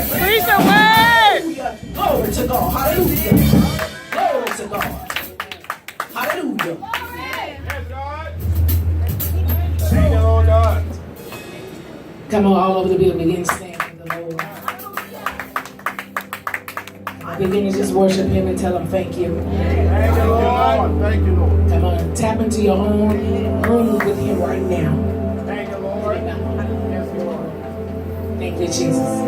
Preach the word. Glory to God. Hallelujah. Glory to God. Hallelujah. Thank you, Lord God. Come on, all over the building, begin to stand for the Lord. Begin to just worship Him and tell Him thank you. Thank you, Lord. Thank you, Lord. Come on, tap into your own room with Him right now. Thank you, Lord. Yes, Lord. Thank you, Jesus.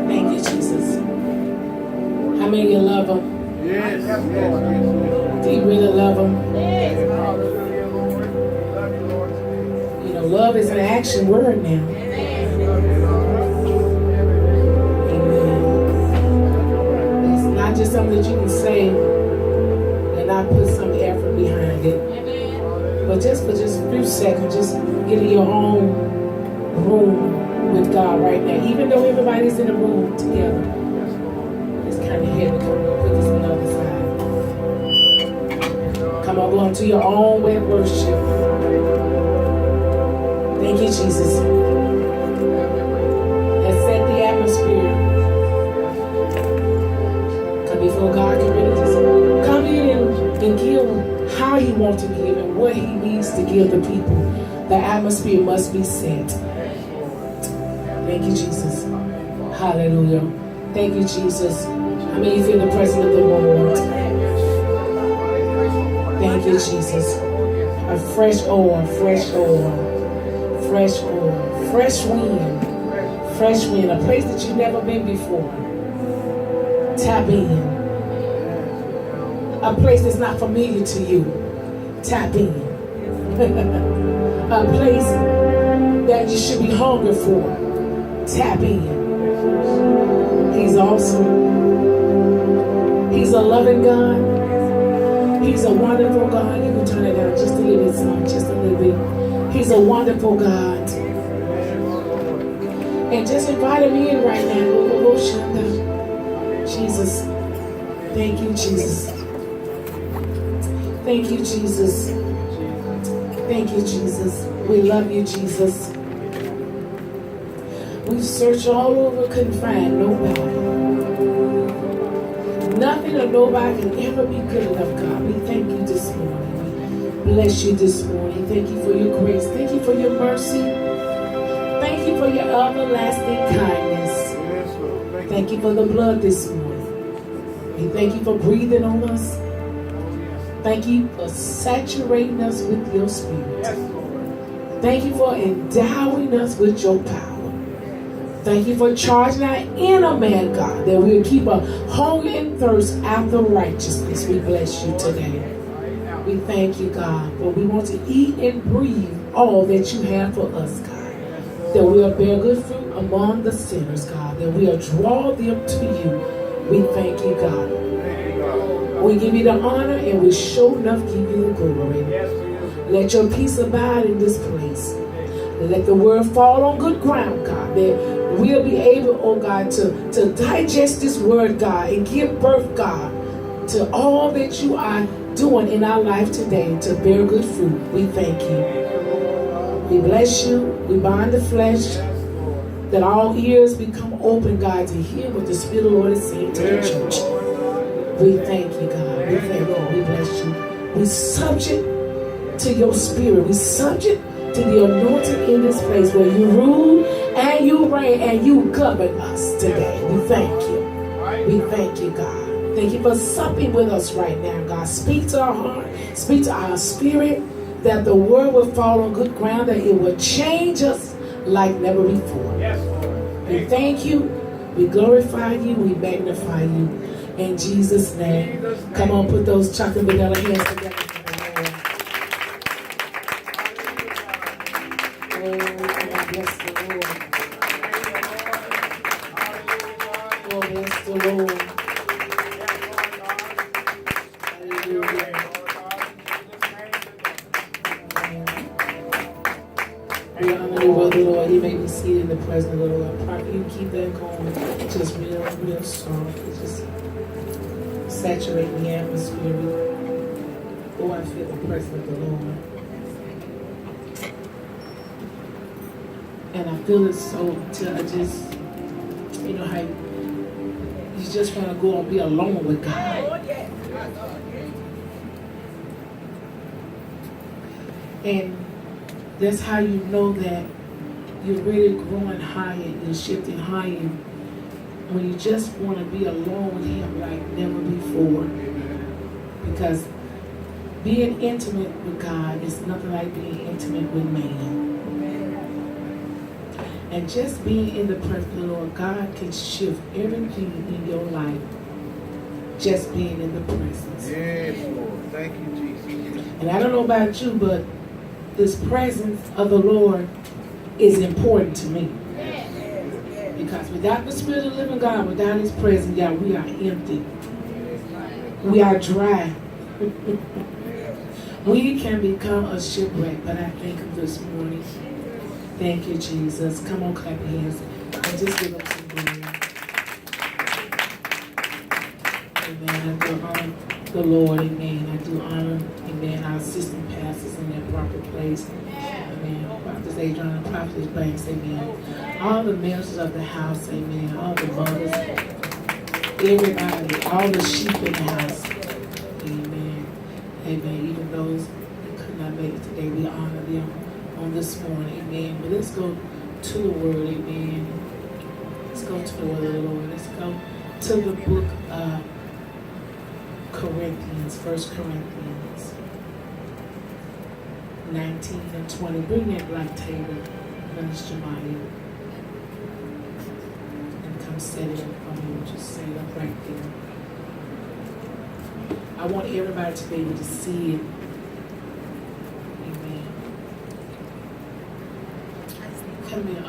Thank you, Jesus. How many of you love Him? Yes, yes, yes. Do you really love Him? Hallelujah, Lord. We love you, Lord. You know, love is an action word now. It's not just something that you can say and not put some effort behind it. But just for just a few seconds, just get in your own room with God right now. Even though everybody's in the room together, it's kind of heavy. Come on, put this on the other side. Come on, go into your own way of worship. Thank you, Jesus. And set the atmosphere. Come before God can really just come in and give how He wants to give and what He needs to give the people. The atmosphere must be set. Thank you, Jesus. Hallelujah. Thank you, Jesus. How many feel the presence of the Lord? Thank you, Jesus. A fresh oil, fresh oil, fresh oil, fresh wind, fresh wind. A place that you've never been before. Tap in. A place that's not familiar to you. Tap in. A place that you should be hungry for. Tap in. He's awesome. He's a loving God. He's a wonderful God. You can turn it down just a little bit, son, just a little bit. He's a wonderful God. And just invite Him in right now. Jesus. Thank you, Jesus. Thank you, Jesus. Thank you, Jesus. We love you, Jesus. We searched all over, couldn't find nobody. Nothing or nobody can ever be good enough, God. We thank you this morning. We bless you this morning. Thank you for your grace. Thank you for your mercy. Thank you for your everlasting kindness. Thank you for the blood this morning. We thank you for breathing on us. Thank you for saturating us with your spirit. Thank you for endowing us with your power. Thank you for charging our inner man, God, that we'll keep a hunger and thirst after righteousness. We bless you today. We thank you, God, for we want to eat and breathe all that you have for us, God. That we'll bear good fruit among the sinners, God. That we'll draw them to you. We thank you, God. We give you the honor and we sure enough give you the glory. Let your peace abide in this place. Let the word fall on good ground, God, that we'll be able, oh God, to digest this word, God, and give birth, God, to all that you are doing in our life today to bear good fruit. We thank you. We bless you. We bind the flesh, that all ears become open, God, to hear what the Spirit of the Lord is saying to the church. We thank you, God. We thank you. We bless you. We subject to your spirit. We subject to the anointing in this place where you rule and you reign and you govern us today. We thank you. We thank you, God. Thank you for supping with us right now, God. Speak to our heart. Speak to our spirit, that the word will fall on good ground, that it will change us like never before. We thank you. We glorify you. We magnify you. In Jesus' name. Come on, put those chocolate vanilla hands together. Present the Lord. Probably you keep that going just real soft. Just saturate the atmosphere. Oh, I feel the presence of the Lord. And I feel it so till I just, you know how you just want to go and be alone with God. And that's how you know that you're really growing higher, you're shifting higher, when you just want to be alone with Him like never before. Because being intimate with God is nothing like being intimate with man. And just being in the presence of the Lord, God can shift everything in your life just being in the presence. Yes, Lord. Thank you, Jesus. And I don't know about you, but this presence of the Lord is important to me. Because without the Spirit of the living God, without His presence, God, we are empty. We are dry. We can become a shipwreck, but I thank Him this morning. Thank you, Jesus. Come on, clap your hands and just give Him some glory. Amen. I do honor the Lord. Amen. I do honor, amen, our assistant pastors in their proper place. Amen. Prophetess Adrian and Prophetess Banks. Amen. All the ministers of the house. Amen. All the mothers. Everybody. All the sheep in the house. Amen. Amen. Even those that could not make it today, we honor them on this morning. Amen. But let's go to the Word. Amen. Let's go to the Word of the Lord. Let's go to the book of Corinthians, 1 Corinthians 19 and 20. Bring that black table, Minister Maya, and come set it up for me. Just set it up right there. I want everybody to be able to see it. Amen. Come here,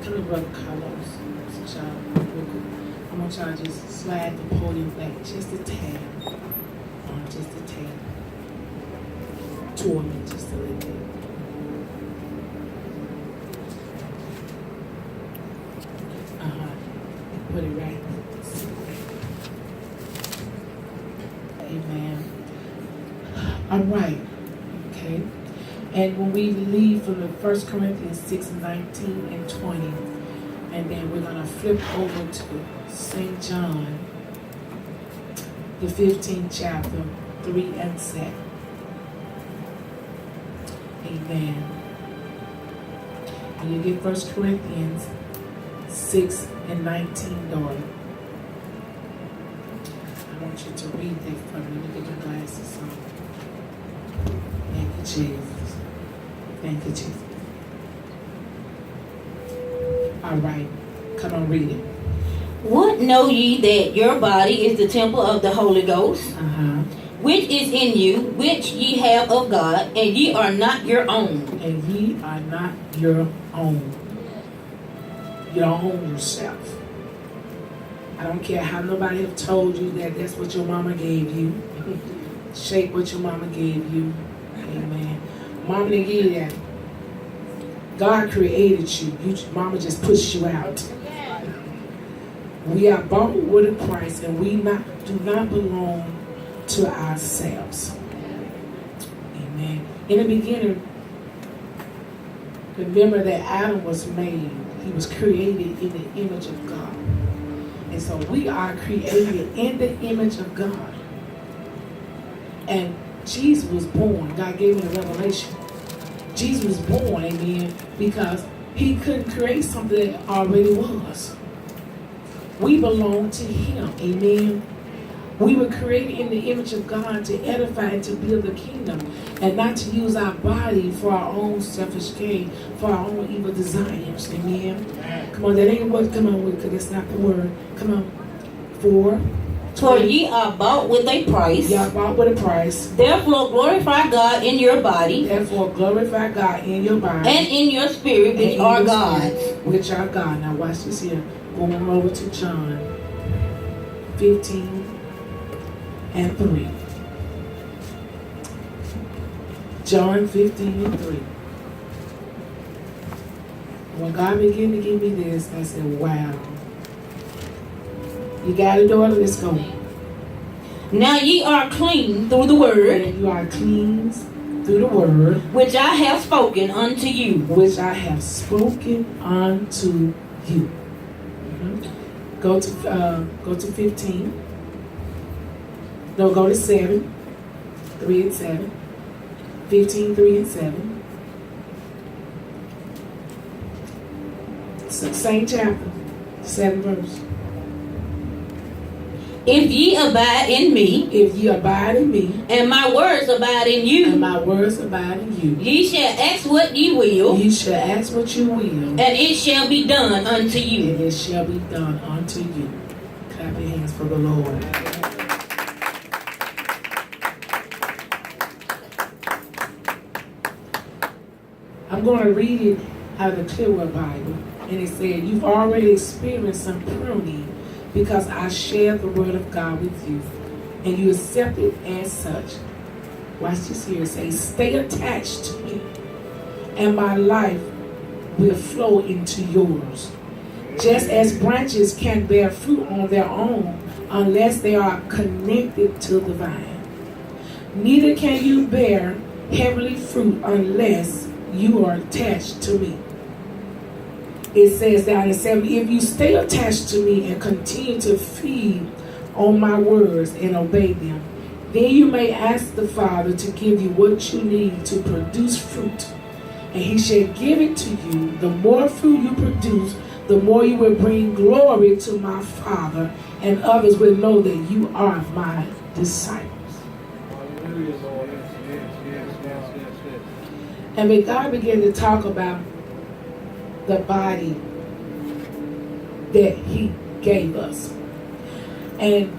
come here, Brother Carlos. So y'all, real quick. I want y'all to just slide the podium back just a tad. Just a tad. Toward me just a little bit. Put it right. Amen. All right. Okay. And when we leave from the 1 Corinthians 6, 19 and 20, and then we're going to flip over to St. John, the 15th chapter, 3 and 7. Amen. And you get 1 Corinthians 6 and 19, daughter. I want you to read that for me. Let me get your glasses on. Thank you, Jesus. Thank you, Jesus. All right. Come on, read it. What know ye that your body is the temple of the Holy Ghost, which is in you, which ye have of God, and ye are not your own? And ye are not your own. You don't own yourself. I don't care how nobody have told you that that's what your mama gave you. Shake what your mama gave you. Amen. Mama didn't give you that. God created you. Mama just pushed you out. We are bought with a price, and we do not belong to ourselves. Amen. In the beginning, remember that Adam was made. He was created in the image of God. And so we are created in the image of God. And Jesus was born. God gave me a revelation. Jesus was born, amen, because He couldn't create something that already was. We belong to Him, amen. We were created in the image of God to edify and to build the kingdom, and not to use our body for our own selfish gain, for our own evil desires, amen. Come on, that ain't what, come on, because that's not the word. Come on. For ye are bought with a price. You are bought with a price. Therefore glorify God in your body. Therefore glorify God in your body. And in your spirit, which are God's. Which are God. Now watch this here. Going over to John 15 and 3. John 15 and 3. When God began to give me this, I said, wow. You got it, daughter? Let's go. Now ye are clean through the word. And you are cleansed through the word which I have spoken unto you. which I have spoken unto you. Go to 15. No, go to 7. 3 and 7. 15, 3 and 7. Same chapter. 7 verse. If ye abide in me, If ye abide in me, and my words abide in and you, my words abide in you, ye shall ask what ye will, ye shall ask what you will, and it shall be done unto you. and it shall be done unto you. Clap your hands for the Lord. I'm going to read it out of the Clearwater Bible. And it said, you've already experienced some pruning because I shared the word of God with you. And you accept it as such. Watch this here. It says, stay attached to me. And my life will flow into yours. Just as branches can't bear fruit on their own unless they are connected to the vine. Neither can you bear heavenly fruit unless you are attached to me. It says down in 7, if you stay attached to me and continue to feed on my words and obey them, then you may ask the Father to give you what you need to produce fruit. And he shall give it to you. The more fruit you produce, the more you will bring glory to my Father, and others will know that you are my disciples. Hallelujah, Lord. Yes. And when God began to talk about the body that he gave us, and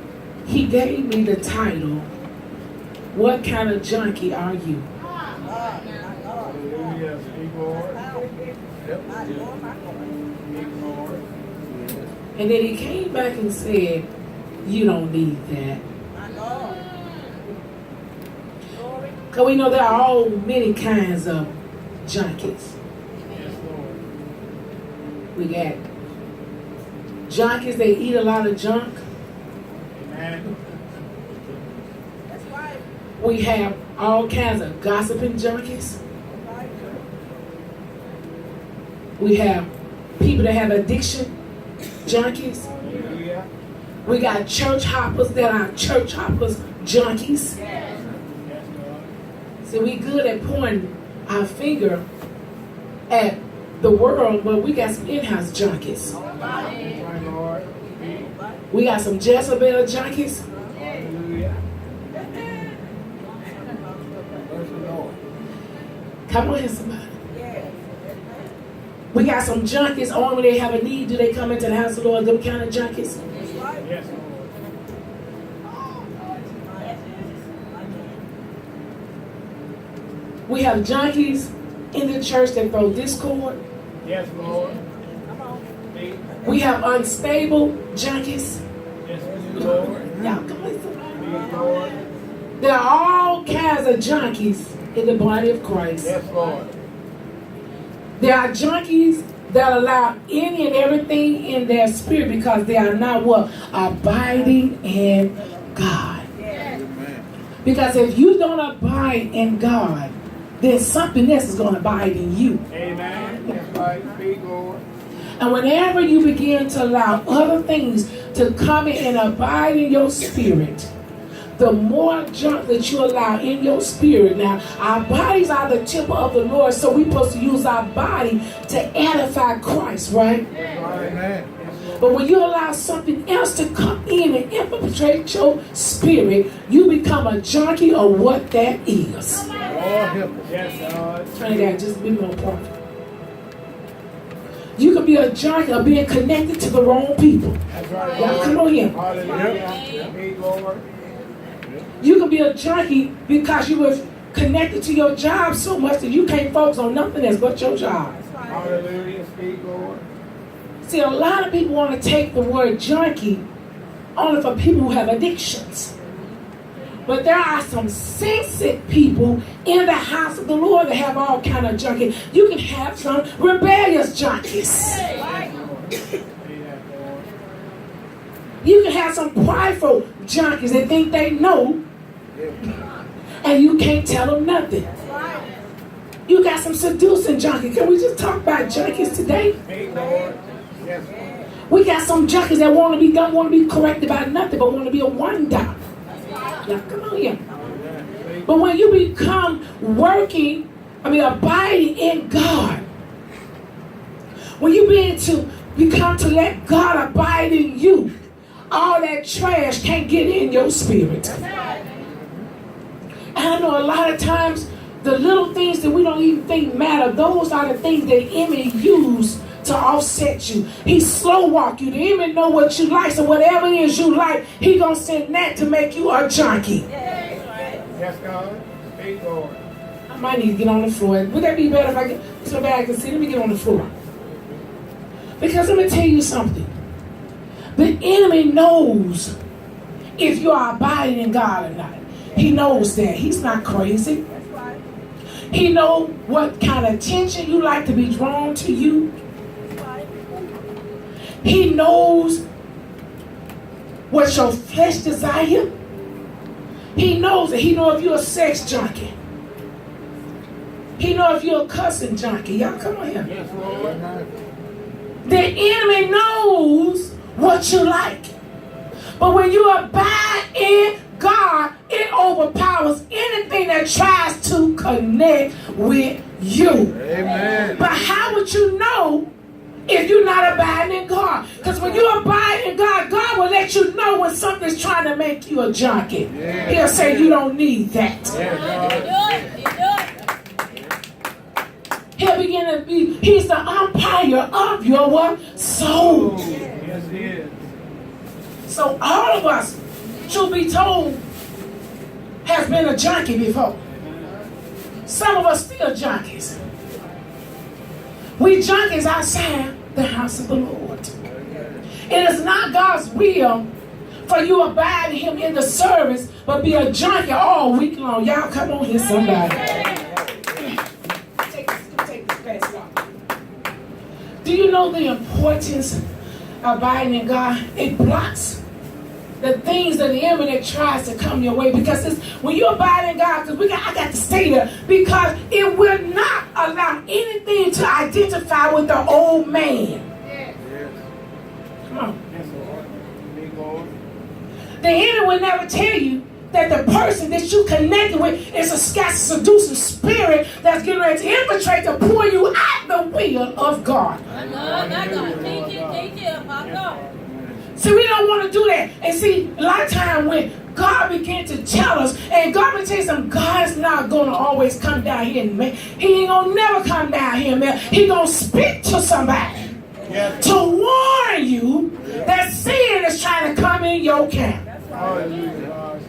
he gave me the title, what kind of junkie are you? Hallelujah. Speak, Lord. Yep. Speak, Lord. And then he came back and said, you don't need that. Because we know there are all many kinds of junkies. Yes, Lord. We got junkies that eat a lot of junk. Amen. We have all kinds of gossiping junkies. We have people that have addiction junkies. Hallelujah. We got church hoppers that are church hoppers junkies. Yes, Lord. So we good at pointing our finger at the world, but we got some in-house junkies. My Lord. Speak. We got some Jezebel junkies. Hallelujah. Bless the Lord. Come on here, somebody. We got some junkies. Only when they have a need do they come into the house of the Lord. Them kind of junkies. Yes, Lord. We have junkies in the church that throw discord. Yes, Lord. Speak. We have unstable junkies. Yes, Lord. Y'all come on, somebody. Speak, Lord. There are all kinds of junkies in the body of Christ. Yes, Lord. There are junkies that allow any and everything in their spirit because they are not what? Abiding in God. Amen. Because if you don't abide in God, then something else is going to abide in you. Amen. Yes, right. Speak, Lord. And whenever you begin to allow other things to come in and abide in your spirit, the more junk that you allow in your spirit. Now, our bodies are the temple of the Lord, so we're supposed to use our body to edify Christ, right? Amen. But when you allow something else to come in and infiltrate your spirit, you become a junkie of what that is. Lord help us. Yes, Lord. Turn it down just a bit more prophet. You could be a junkie of being connected to the wrong people. That's right, Y'all Lord. come on here. Hallelujah. Speak, Lord. You could be a junkie because you were connected to your job so much that you can't focus on nothing else but your job. Hallelujah. Speak, Lord. See, a lot of people want to take the word junkie only for people who have addictions. But there are some sensitive people in the house of the Lord that have all kind of junkie. You can have some rebellious junkies. You can have some prideful junkies that think they know, and you can't tell them nothing. You got some seducing junkies. Can we just talk about junkies today? Hey, Lord. Yes, Lord. We got some junkies that don't want to be corrected by nothing, but want to be a wonder. Now, come on here. But when you become abiding in God, when you become to let God abide in you, all that trash can't get in your spirit. And I know a lot of times the little things that we don't even think matter, those are the things that the enemy use to offset you. He slow walk you. The enemy know what you like, so whatever it is you like, he gonna send that to make you a junkie. Yes, God. Hey, Lord. I might need to get on the floor. Would that be better if I get so bad I can see? Let me get on the floor. Because let me tell you something. The enemy knows if you are abiding in God or not. He knows that. He's not crazy. He knows what kind of attention you like to be drawn to you. He knows what your flesh desire. He knows it. He knows if you're a sex junkie. He knows if you're a cussing junkie. Y'all come on here. Yes, Lord. The enemy knows what you like. But when you abide in God, it overpowers anything that tries to connect with you. Amen. But how would you know if you're not abiding in God? Because when you abide in God, God will let you know when something's trying to make you a junkie. Yeah. He'll say you don't need that. Yes, God. He'll begin to be, he's the umpire of your what? Soul. Yes, He is. So all of us, truth be told, has been a junkie before. Some of us still junkies. We junkies outside the house of the Lord. It is not God's will for you to abide in Him in the service, but be a junkie all week long. Y'all come on here, somebody. Take this pass it off. Do you know the importance of abiding in God? It blocks the things of the enemy that tries to come your way, because when you abide in God, because I got to stay there, because it will not allow anything to identify with the old man. Yes. Come on. Yes, Lord. Big Lord. The enemy will never tell you that the person that you connected with is a seducing spirit that's getting ready to infiltrate to pull you out the will of God. See, we don't want to do that. And see, a lot of time when God began to tell us, and God will tell you something, God's not going to always come down here, man. He ain't going to never come down here, man. He going to speak to somebody to warn you that sin is trying to come in your camp. Hallelujah.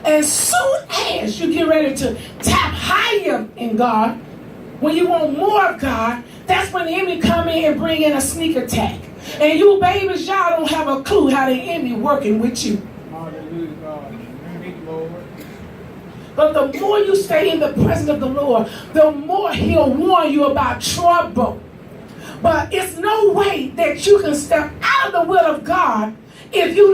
As soon as you get ready to tap higher in God, when you want more of God, that's when the enemy come in and bring in a sneak attack. And you babies, y'all don't have a clue how the enemy working with you. Hallelujah, God. Big Lord. But the more you stay in the presence of the Lord, the more He'll warn you about trouble. But it's no way that you can step out of the will of God if you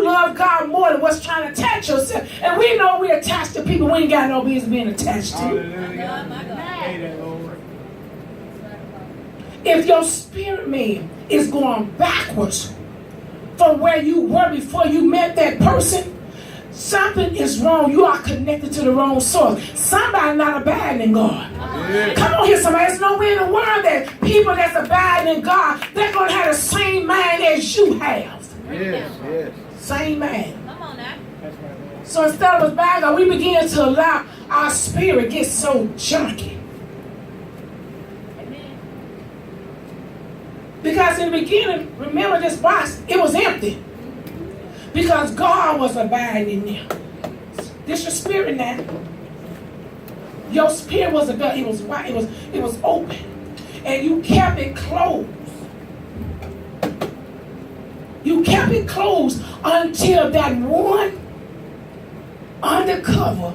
love God more than what's trying to attach yourself. And we know we're attached to people we ain't got no business being attached to. Hallelujah. Hey, that Lord. If your spirit man is going backwards from where you were before you met that person, something is wrong. You are connected to the wrong source. Somebody not abiding in God. Yeah. Come on here, somebody. There's no way in the world that people that's abiding in God, they're going to have the same mind as you have. Yes, yes. Same mind. Come on now. That's right, Lord. So instead of us abiding God, we begin to allow our spirit get so junky. Because in the beginning, remember this box, it was empty. Because God was abiding in them. This your spirit now. Your spirit was it was white, it was open. And you kept it closed. You kept it closed until that one undercover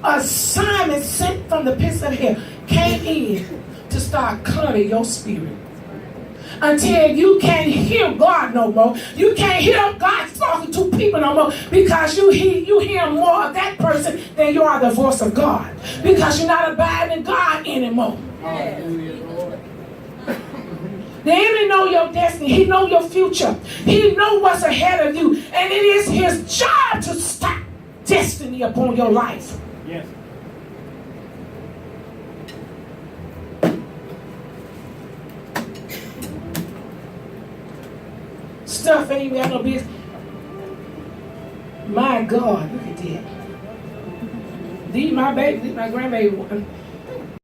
assignment sent from the pits of hell came in to start cluttering your spirit. until you can't hear God no more. You can't hear God talking to people no more because you hear more of that person than you are the voice of God. Because you're not abiding in God anymore. The enemy know your destiny. He know your future. He know what's ahead of you. And it is his job to stop destiny upon your life. Yes. Stuff ain't got no business. My God, look at that. These my baby, these my grandbaby.